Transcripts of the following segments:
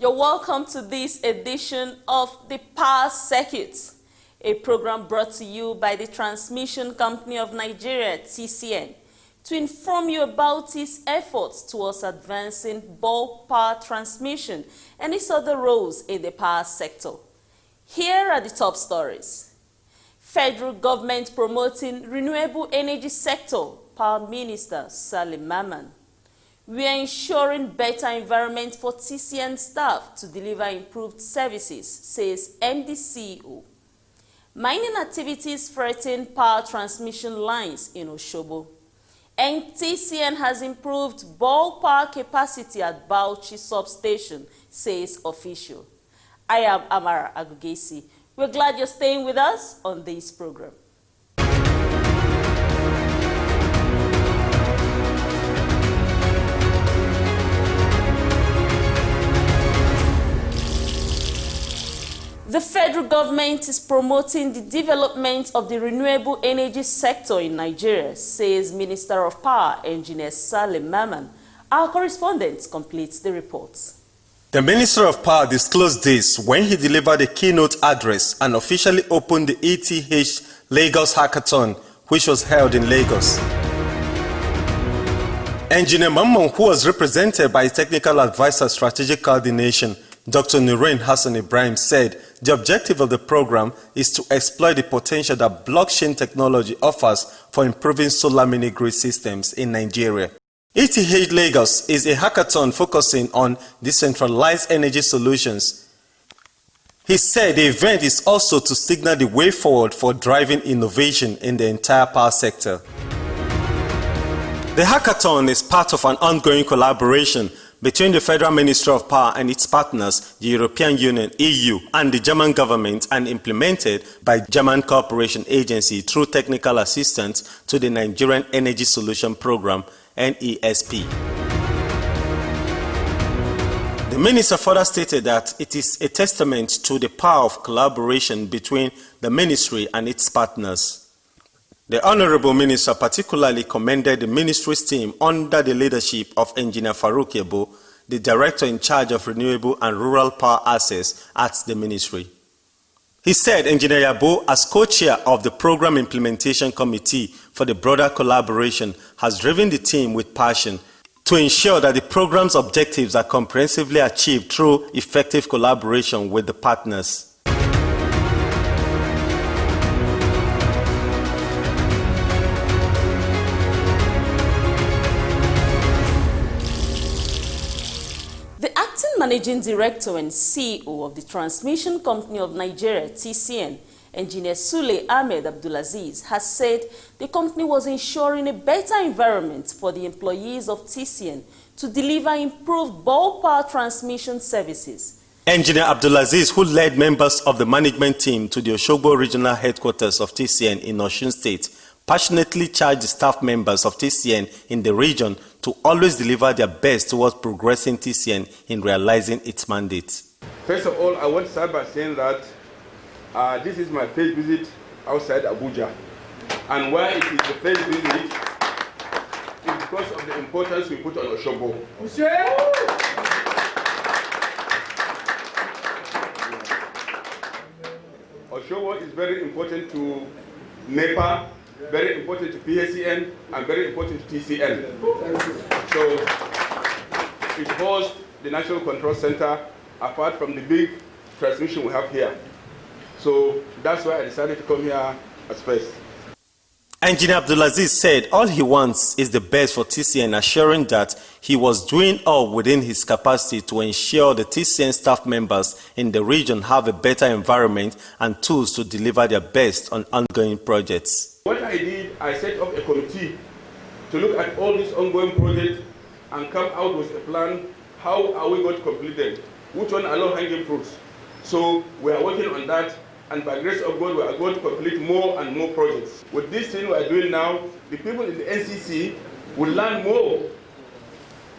You're welcome to this edition of The Power Circuit, a program brought to you by the Transmission Company of Nigeria, TCN, to inform you about its efforts towards advancing bulk power transmission and its other roles in the power sector. Here are the top stories. Federal government promoting renewable energy sector, Power Minister Salim Maman. We are ensuring better environment for TCN staff to deliver improved services, says MD CEO. Mining activities threaten power transmission lines in Osogbo. And TCN has improved bulk power capacity at Bauchi substation, says official. I am Amara Agugesi. We're glad you're staying with us on this program. The federal government is promoting the development of the renewable energy sector in Nigeria, says Minister of Power, Engineer Salim Maman. Our correspondent completes the report. The Minister of Power disclosed this when he delivered a keynote address and officially opened the ETH Lagos Hackathon, which was held in Lagos. Engineer Maman, who was represented by his technical advisor strategic coordination, Dr. Nurain Hassan Ibrahim, said the objective of the program is to exploit the potential that blockchain technology offers for improving solar mini-grid systems in Nigeria. ETH Lagos is a hackathon focusing on decentralized energy solutions. He said the event is also to signal the way forward for driving innovation in the entire power sector. The hackathon is part of an ongoing collaboration between the Federal Ministry of Power and its partners, the European Union, EU, and the German government, and implemented by German Cooperation Agency through technical assistance to the Nigerian Energy Solution Program, NESP. The minister further stated that it is a testament to the power of collaboration between the ministry and its partners. The Honorable Minister particularly commended the ministry's team under the leadership of Engineer Farouk Yebo, the Director in charge of Renewable and Rural Power Assets at the ministry. He said Engineer Yebo, as co-chair of the Program Implementation Committee for the broader collaboration, has driven the team with passion to ensure that the program's objectives are comprehensively achieved through effective collaboration with the partners. Managing Director and CEO of the Transmission Company of Nigeria, TCN, Engineer Sule Ahmed Abdulaziz, has said the company was ensuring a better environment for the employees of TCN to deliver improved bulk power transmission services. Engineer Abdulaziz, who led members of the management team to the Osogbo Regional Headquarters of TCN in Osun State, passionately charged the staff members of TCN in the region to always deliver their best towards progressing TCN in realizing its mandate. First of all, I want to start by saying that this is my first visit outside Abuja. And why it is the first visit is because of the importance we put on Osogbo. Osogbo is very important to NEPA, very important to PSCN, and very important to TCN. So it hosts the National Control Center apart from the big transmission we have here. So that's why I decided to come here as first. Engineer Abdulaziz said all he wants is the best for TCN, assuring that he was doing all within his capacity to ensure the TCN staff members in the region have a better environment and tools to deliver their best on ongoing projects. What I did, I set up a committee to look at all these ongoing projects and come out with a plan. How are we going to complete them? Which one are low-hanging fruits? So we are working on that, and by grace of God, we are going to complete more and more projects. With this thing we are doing now, the people in the NCC will learn more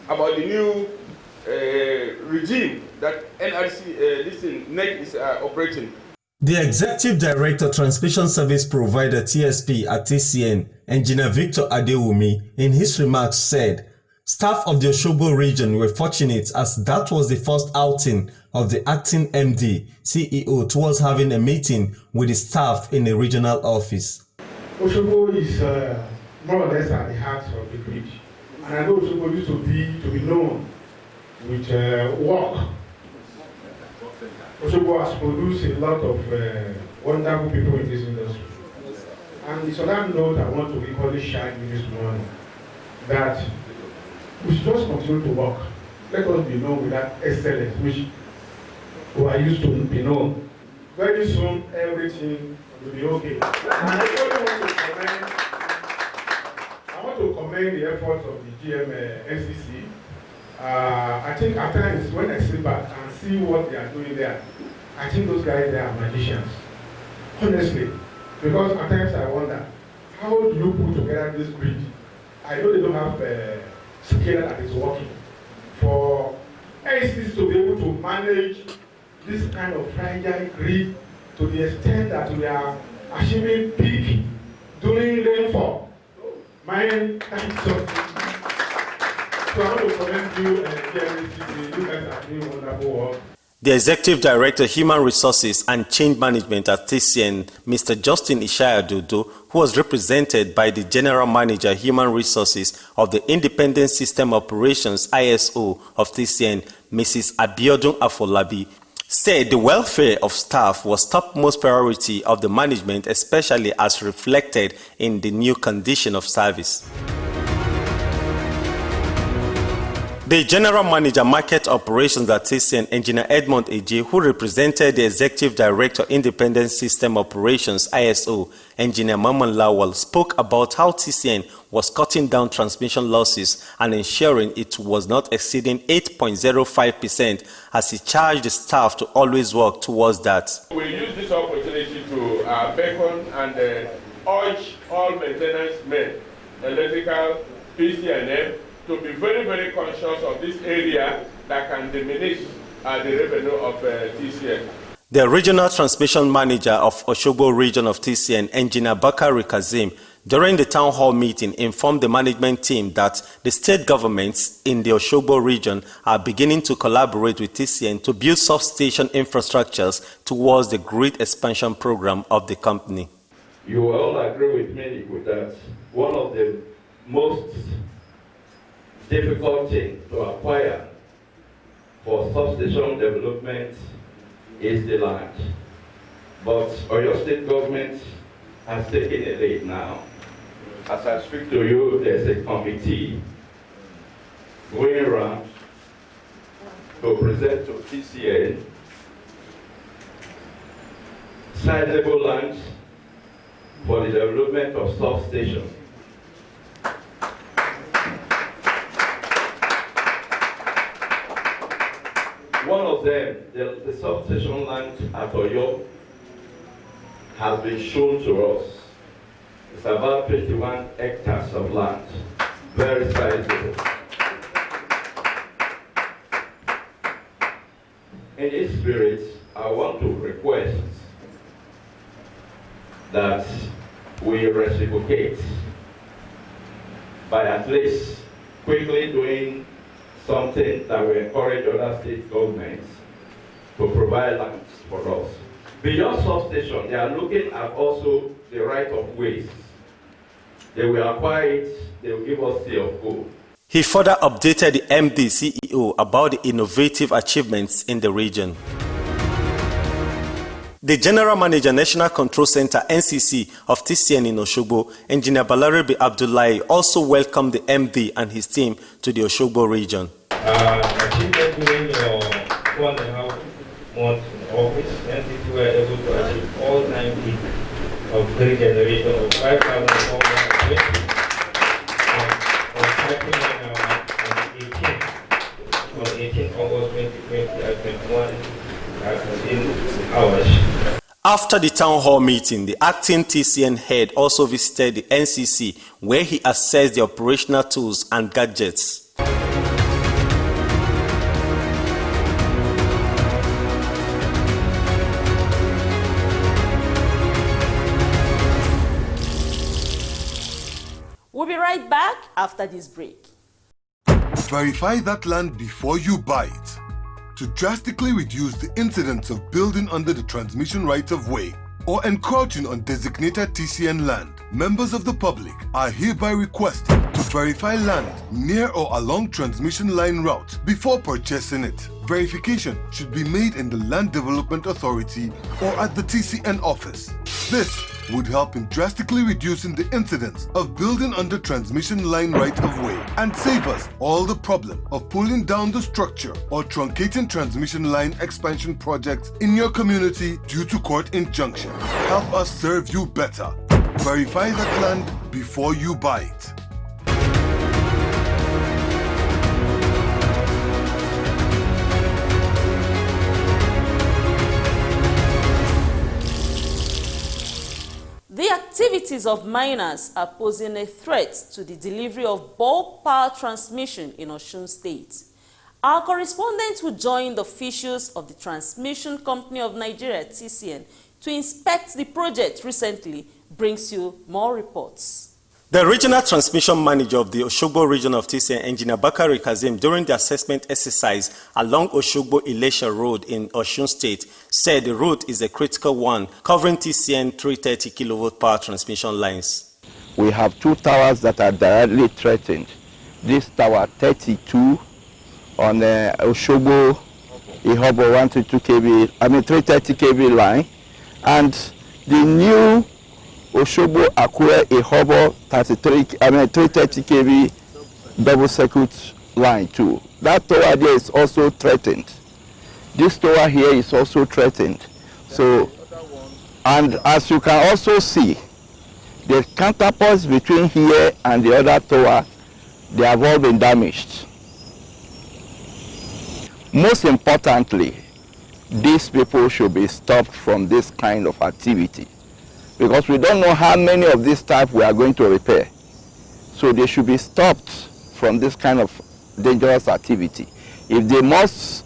about the new regime that NEC is operating. The Executive Director Transmission Service Provider TSP at TCN, Engineer Victor Adewumi, in his remarks said, staff of the Osogbo region were fortunate as that was the first outing of the acting MD, CEO towards having a meeting with the staff in a regional office. Osogbo is more or less at the heart of the grid. And I know Osogbo used to be known with work. Osogbo has produced a lot of wonderful people in this industry. And it's on that note I want to equally shine with this morning that we should just continue to work. Let us be known with that excellence which we are used to be known. Very soon everything will be okay. And I want to commend the efforts of the GM NCC. I think at times when I sit back and see what they are doing there, I think those guys they are magicians. Honestly. Because at times I wonder, how do you put together this grid? I know they don't have a scale that is working. For NCC to be able to manage this kind of fragile grid to the extent that we are achieving peak during rainfall. Man, thanks so much. So I want to commend you and the NCC. You guys are doing wonderful work. The Executive Director, Human Resources and Change Management at TCN, Mr. Justin Ishayadudu, who was represented by the General Manager, Human Resources of the Independent System Operations, ISO, of TCN, Mrs. Abiodun Afolabi, said the welfare of staff was topmost priority of the management, especially as reflected in the new condition of service. The General Manager Market Operations at TCN, Engineer Edmond Eji, who represented the Executive Director Independent System Operations ISO, Engineer Maman Lawal, spoke about how TCN was cutting down transmission losses and ensuring it was not exceeding 8.05% as he charged the staff to always work towards that. We use this opportunity to beckon and urge all maintenance men, electrical, PCNM, to be very, very conscious of this area that can diminish the revenue of TCN. The Regional Transmission Manager of Osogbo Region of TCN, Engineer Bakari Kazim, during the town hall meeting informed the management team that the state governments in the Osogbo region are beginning to collaborate with TCN to build substation infrastructures towards the grid expansion program of the company. You will all agree with me with that. One of the most difficult thing to acquire for substation development is the land. But Oyo State government has taken a lead now. As I speak to you, there's a committee going around to present to TCN sizable lands for the development of substations. One of them, the substation land at Oyo, has been shown to us. It's about 21 hectares of land, very sizable. In this spirit, I want to request that we reciprocate by at least quickly doing something that will encourage other state governments to provide lands for us. Beyond substation, they are looking at also the right of ways. They will acquire it, they will give us sea of gold. He further updated the MD CEO about the innovative achievements in the region. The General Manager, National Control Center (NCC) of TCN in Osogbo, Engineer Balarabe Abdullahi, also welcomed the MD and his team to the Osogbo region. Achievement during your 1.5 months in office, NCC were able to achieve all-time peak of grid generation of 5,420 on 18 August 2020 at 21 hours. After the town hall meeting, the acting TCN head also visited the NCC, where he assessed the operational tools and gadgets. We'll be right back after this break. Verify that land before you buy it. to drastically reduce the incidence of building under the transmission right-of-way or encroaching on designated TCN land. Members of the public are hereby requested to verify land near or along transmission line route before purchasing it. Verification should be made in the Land Development Authority or at the TCN office. This would help in drastically reducing the incidence of building under transmission line right-of-way and save us all the problem of pulling down the structure or truncating transmission line expansion projects in your community due to court injunction. Help us serve you better. Verify that land before you buy it. The activities of miners are posing a threat to the delivery of bulk power transmission in Osun State. Our correspondent who joined the officials of the Transmission Company of Nigeria, TCN, to inspect the project recently brings you more reports. The regional transmission manager of the Osogbo region of TCN, Engineer Bakari Kazim, during the assessment exercise along Osogbo-Ilesha Road in Osun State, said the route is a critical one, covering TCN 330 kilovolt power transmission lines. We have two towers that are directly threatened. This tower 32 on the Osogbo Ihobo 330 kV line, and the new Osogbo Akure Ihobo 330 kV double circuit line too. That tower there is also threatened. This tower here is also threatened. So, and as you can also see, the counterparts between here and the other tower, they have all been damaged. Most importantly, these people should be stopped from this kind of activity, because we don't know how many of this type we are going to repair. So they should be stopped from this kind of dangerous activity. If they must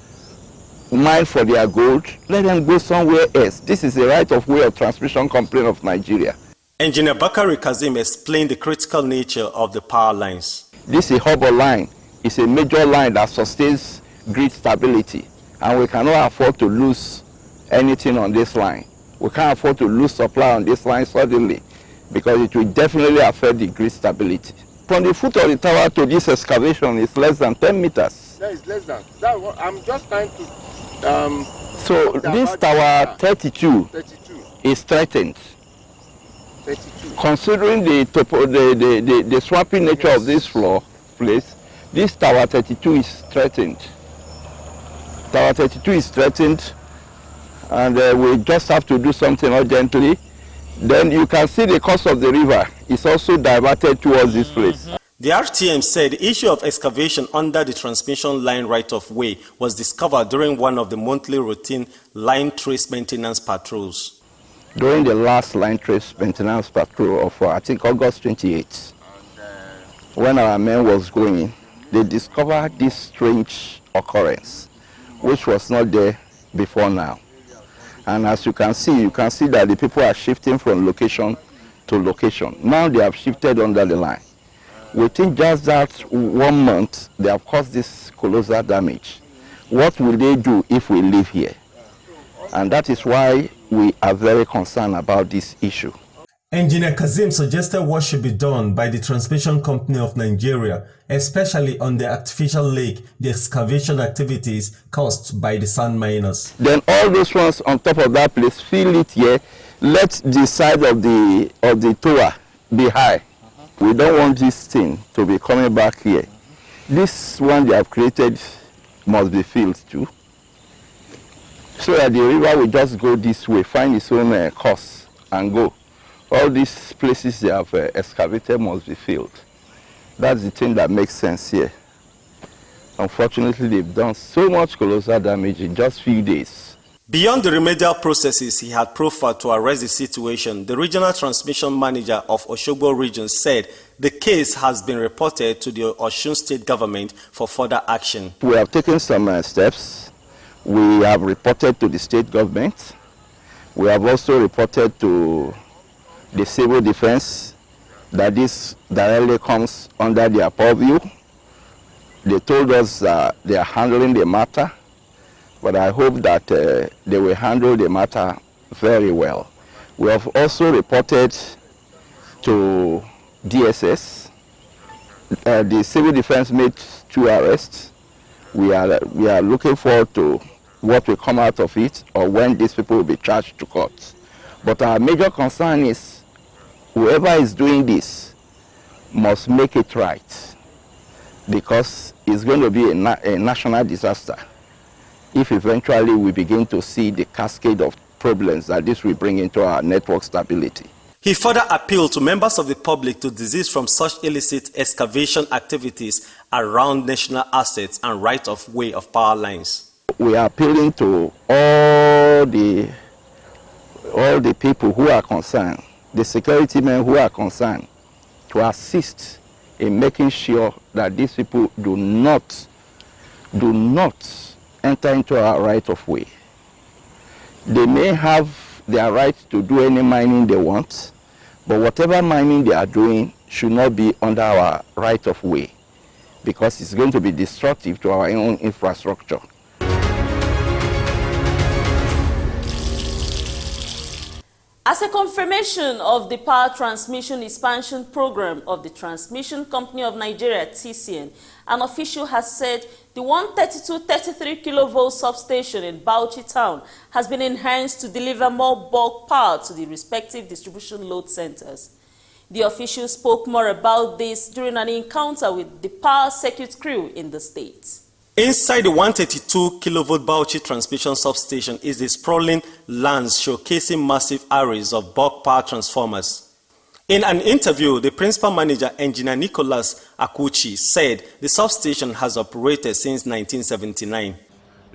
mine for their gold, let them go somewhere else. This is the right of way of Transmission Company of Nigeria. Engineer Bakari Kazim explained the critical nature of the power lines. This Ihobo line is a major line that sustains grid stability, and we cannot afford to lose anything on this line. We can't afford to lose supply on this line suddenly, because it will definitely affect the grid stability. From the foot of the tower to this excavation is less than 10 meters. That is less than. I'm just trying to... so this tower 32 is threatened. 32. Considering the swampy nature of this place, this tower 32 is threatened. Tower 32 is threatened, and we just have to do something urgently. Then you can see the course of the river is also diverted towards this place. The RTM said the issue of excavation under the transmission line right-of-way was discovered during one of the monthly routine line trace maintenance patrols. During the last line trace maintenance patrol of, I think, August 28th, when our men was going, they discovered this strange occurrence, which was not there before now. And as you can see that the people are shifting from location to location. Now they have shifted under the line. Within just that 1 month, they have caused this colossal damage. What will they do if we live here? And that is why we are very concerned about this issue. Engineer Kazim suggested what should be done by the Transmission Company of Nigeria, especially on the artificial lake, the excavation activities caused by the sand miners. Then all those ones on top of that place, fill it here, let the side of the tower be high. We don't want this thing to be coming back here. This one they have created must be filled too, so that the river will just go this way, find its own course and go. All these places they have excavated must be filled. That's the thing that makes sense here. Unfortunately, they've done so much colossal damage in just few days. Beyond the remedial processes he had profiled to arrest the situation, the regional transmission manager of Osogbo region said the case has been reported to the Osun State government for further action. We have taken some steps. We have reported to the state government. We have also reported to the civil defense that this directly comes under their purview. They told us they are handling the matter, but I hope that they will handle the matter very well. We have also reported to DSS. The civil defense made 2 arrests. We are looking forward to what will come out of it or when these people will be charged to court. But our major concern is whoever is doing this must make it right, because it's going to be a national disaster if eventually we begin to see the cascade of problems that this will bring into our network stability. He further appealed to members of the public to desist from such illicit excavation activities around national assets and right-of-way of power lines. We are appealing to all the people who are concerned, the security men who are concerned, to assist in making sure that these people do not enter into our right-of-way. They may have their right to do any mining they want, but whatever mining they are doing should not be under our right-of-way, because it's going to be destructive to our own infrastructure. As a confirmation of the power transmission expansion program of the Transmission Company of Nigeria, TCN, an official has said the 132-33 kilovolt substation in Bauchi town has been enhanced to deliver more bulk power to the respective distribution load centers. The official spoke more about this during an encounter with the power circuit crew in the state. Inside the 132 kilovolt Bauchi transmission substation is the sprawling lands showcasing massive arrays of bulk power transformers. In an interview, the principal manager, Engineer Nicholas Akuchi, said the substation has operated since 1979.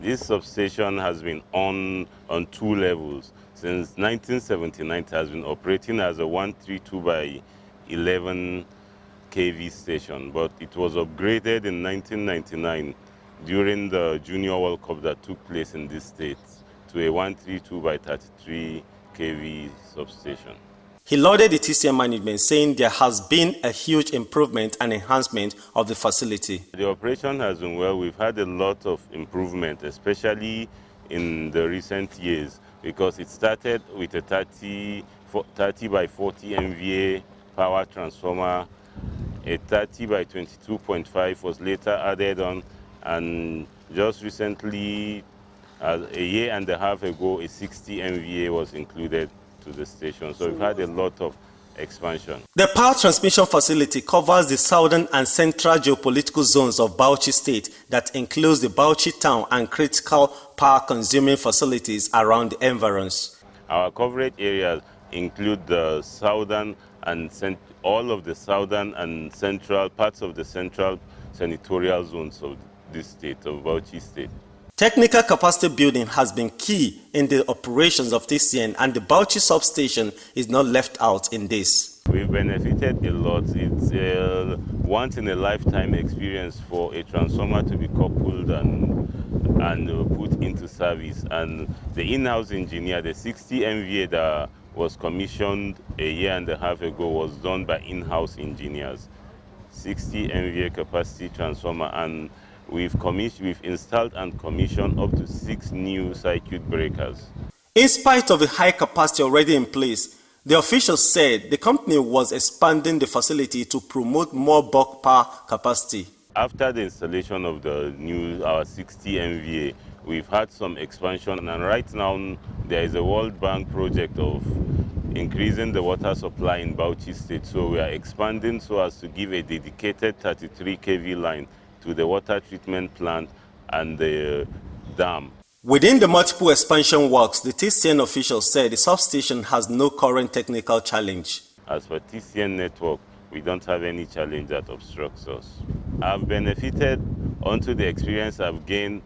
This substation has been on 2 levels. Since 1979, it has been operating as a 132 by 11 kV station, but it was upgraded in 1999 during the Junior World Cup that took place in this state to a 132 by 33 kV substation. He lauded the TCN management, saying there has been a huge improvement and enhancement of the facility. The operation has been well. We've had a lot of improvement, especially in the recent years, because it started with a 30 by 40 MVA power transformer. A 30 by 22.5 was later added on, and just recently, a year and a half ago, a 60 MVA was included to the station. So we've had a lot of expansion. The power transmission facility covers the southern and central geopolitical zones of Bauchi State that includes the Bauchi town and critical power consuming facilities around the environs. Our coverage areas include the southern and all of the southern and central parts of the central senatorial zones of this state, of Bauchi State. Technical capacity building has been key in the operations of TCN, and the Bauchi substation is not left out in this. We've benefited a lot. It's a once-in-a-lifetime experience for a transformer to be coupled and put into service. And the in-house engineer, the 60 MVA that was commissioned a year and a half ago, was done by in-house engineers. 60 MVA capacity transformer, and we've installed and commissioned up to 6 new circuit breakers. In spite of the high capacity already in place, the officials said the company was expanding the facility to promote more bulk power capacity. After the installation of our 60 MVA, we've had some expansion, and right now there is a World Bank project of increasing the water supply in Bauchi State. So we are expanding so as to give a dedicated 33 kV line to the water treatment plant and the dam. Within the multiple expansion works, the TCN officials said the substation has no current technical challenge. As for TCN network, we don't have any challenge that obstructs us. I've benefited onto the experience I've gained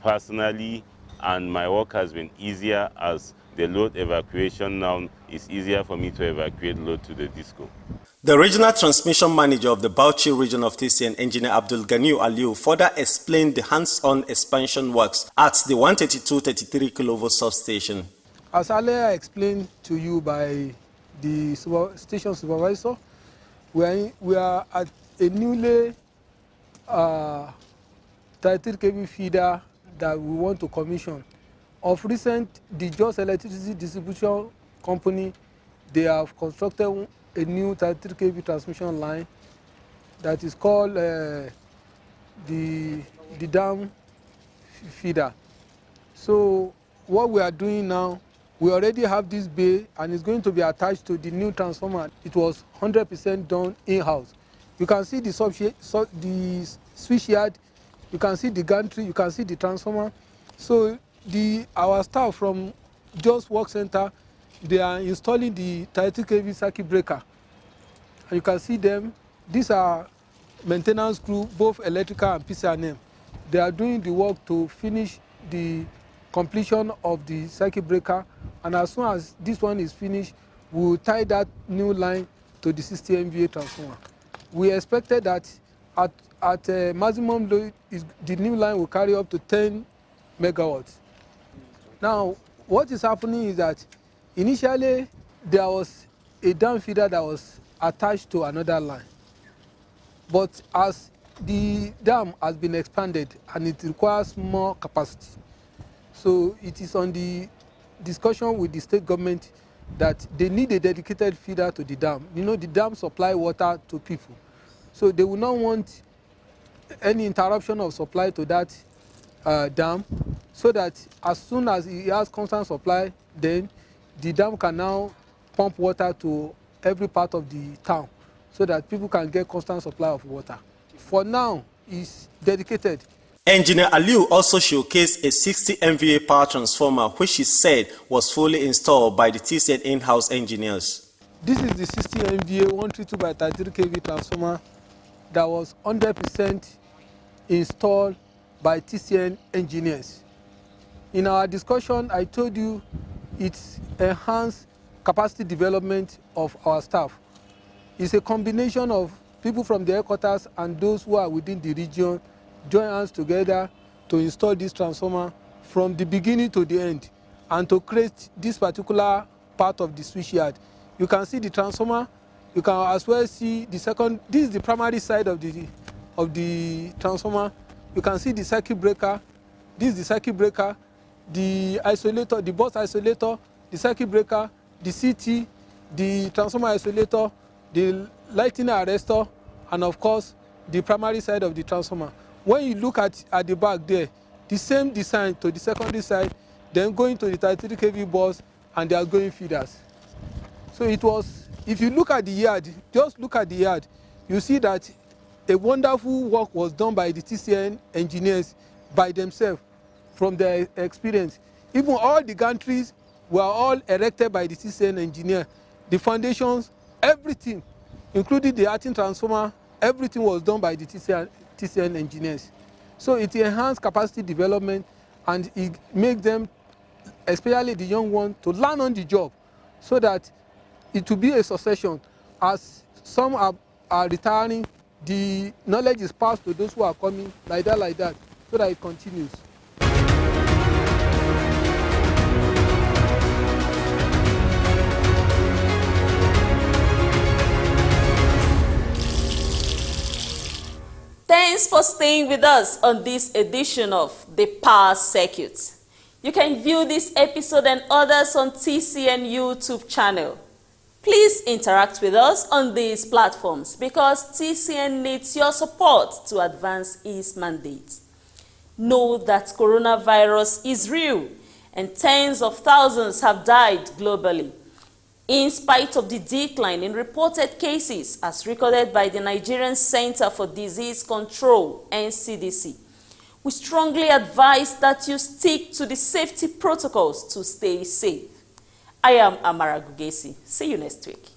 personally, and my work has been easier as the load evacuation now is easier for me to evacuate load to the disco. The regional transmission manager of the Bauchi region of TCN, Engineer Abdul Ganiu Aliu, further explained the hands-on expansion works at the 132-33 kilovolt substation. As earlier explained to you by the station supervisor, we are at a newly 33 kV feeder that we want to commission. Of recent, the Jos Electricity Distribution Company, they have constructed a new 33 kV transmission line that is called the dam feeder. So what we are doing now, we already have this bay and it's going to be attached to the new transformer. It was 100% done in-house. You can see the switch yard, you can see the gantry, you can see the transformer. So our staff from Jos Work Center, they are installing the 30 kV circuit breaker. And you can see them. These are maintenance crew, both electrical and PCNM. They are doing the work to finish the completion of the circuit breaker, and as soon as this one is finished, we will tie that new line to the 60 MVA transformer. We expected that at maximum load, the new line will carry up to 10 megawatts. Now, what is happening is that initially there was a dam feeder that was attached to another line, but as the dam has been expanded and it requires more capacity, so it is on the discussion with the state government that they need a dedicated feeder to the dam. You know, the dam supply water to people, so they will not want any interruption of supply to that dam, so that as soon as it has constant supply, then the dam can now pump water to every part of the town, so that people can get constant supply of water. For now, it's dedicated. Engineer Aliu also showcased a 60 MVA power transformer, which he said was fully installed by the TCN in-house engineers. This is the 60 MVA 132 by 33 kV transformer that was 100% installed by TCN engineers. In our discussion, I told you it's enhanced capacity development of our staff. It's a combination of people from the headquarters and those who are within the region join hands together to install this transformer from the beginning to the end and to create this particular part of the switch yard. You can see the transformer, you can as well see the second, this is the primary side of the transformer. You can see the circuit breaker, this is the circuit breaker, the isolator, the bus isolator, the circuit breaker, the CT, the transformer isolator, the lighting arrestor, and of course the primary side of the transformer. When you look at the back there, the same design to the secondary side, then going to the 33 kV bus and the outgoing feeders. So it was, if you look at the yard, just look at the yard, you see that a wonderful work was done by the TCN engineers by themselves from their experience. Even all the gantries were all erected by the TCN engineer. The foundations, everything, including the earthing transformer, everything was done by the TCN engineers. So it enhanced capacity development and it makes them, especially the young ones, to learn on the job so that it will be a succession. As some are retiring, the knowledge is passed to those who are coming, like that, so that it continues. Thanks for staying with us on this edition of The Power Circuit. You can view this episode and others on TCN YouTube channel. Please interact with us on these platforms because TCN needs your support to advance its mandate. Know that coronavirus is real and tens of thousands have died globally. In spite of the decline in reported cases as recorded by the Nigerian Center for Disease Control, NCDC, we strongly advise that you stick to the safety protocols to stay safe. I am Amara Gugesi. See you next week.